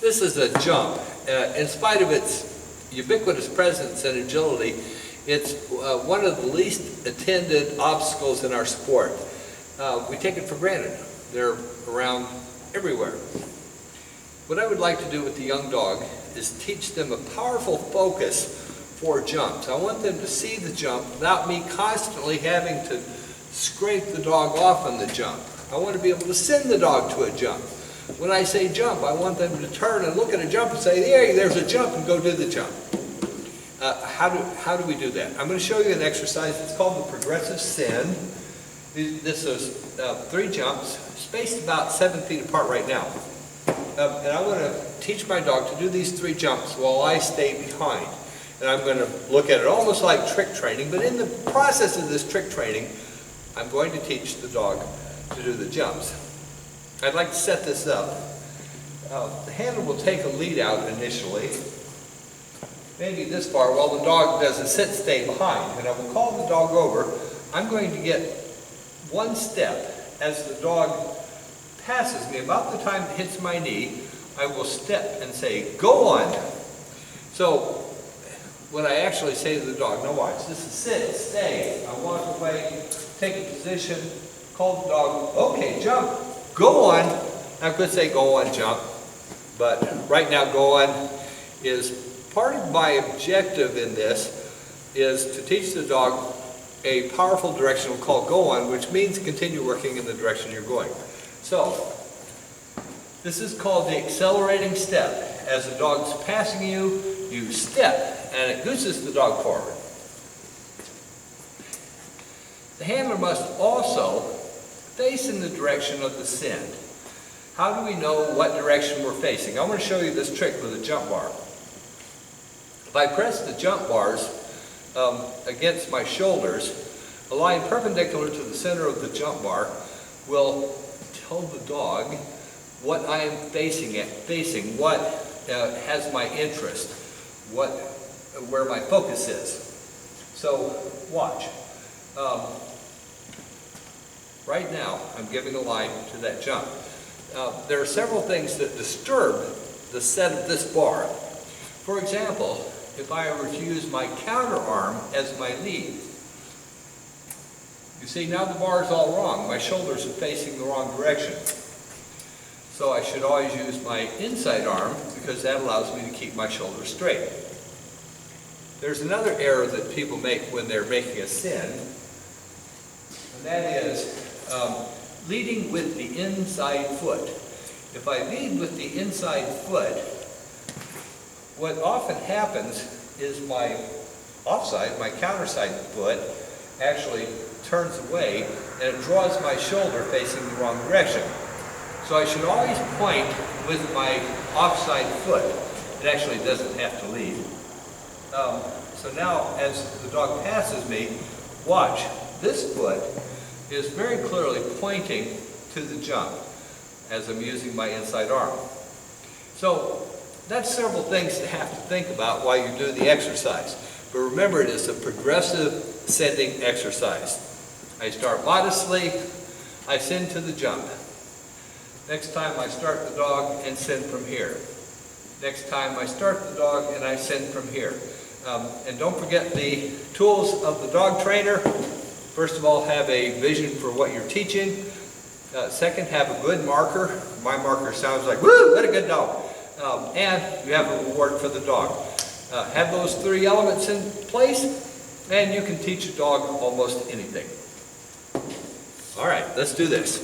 This is a jump. In spite of its ubiquitous presence and agility, it's one of the least attended obstacles in our sport. We take it for granted. They're around everywhere. What I would like to do with the young dog is teach them a powerful focus for jumps. I want them to see the jump without me constantly having to scrape the dog off on the jump. I want to be able to send the dog to a jump. When I say jump, I want them to turn and look at a jump and say, "Hey, there's a jump," and go do the jump. How do we do that? I'm going to show you an exercise. It's called the progressive send. This is 3 jumps, spaced about 7 feet apart right now. And I want to teach my dog to do these 3 jumps while I stay behind. And I'm going to look at it almost like trick training, but in the process of this trick training, I'm going to teach the dog to do the jumps. I'd like to set this up. The handler will take a lead out initially, maybe this far, while the dog does a sit, stay behind. And I will call the dog over. I'm going to get 1 step as the dog passes me. About the time it hits my knee, I will step and say, "Go on." So what I actually say to the dog, now watch, this is sit, stay. I walk away, take a position, call the dog, "Okay, jump, go on." I could say go on, jump, but right now go on is part of my objective in this is to teach the dog a powerful directional call go on, which means continue working in the direction you're going. So this is called the accelerating step. As the dog's passing you, you step and it gooses the dog forward. The handler must also face in the direction of the send. How do we know what direction we're facing? I'm going to show you this trick with a jump bar. If I press the jump bars against my shoulders, a line perpendicular to the center of the jump bar will tell the dog what I am facing, what has my interest, where my focus is. So watch. Right now, I'm giving a line to that jump. There are several things that disturb the set of this bar. For example, if I were to use my counter arm as my lead, you see now the bar is all wrong. My shoulders are facing the wrong direction. So I should always use my inside arm because that allows me to keep my shoulders straight. There's another error that people make when they're making a send, and that is leading with the inside foot. If I lead with the inside foot, what often happens is my offside, my counterside foot, actually turns away and it draws my shoulder facing the wrong direction. So I should always point with my offside foot. It actually doesn't have to lead. So now as the dog passes me, watch, this foot is very clearly pointing to the jump as I'm using my inside arm. So that's several things to have to think about while you do the exercise. But remember, it is a progressive sending exercise. I start modestly, I send to the jump. Next time I start the dog and send from here. Next time I start the dog and I send from here. And don't forget the tools of the dog trainer. First of all, have a vision for what you're teaching. Second, have a good marker. My marker sounds like, "Woo, what a good dog." And you have a reward for the dog. Have those 3 elements in place, and you can teach a dog almost anything. All right, let's do this.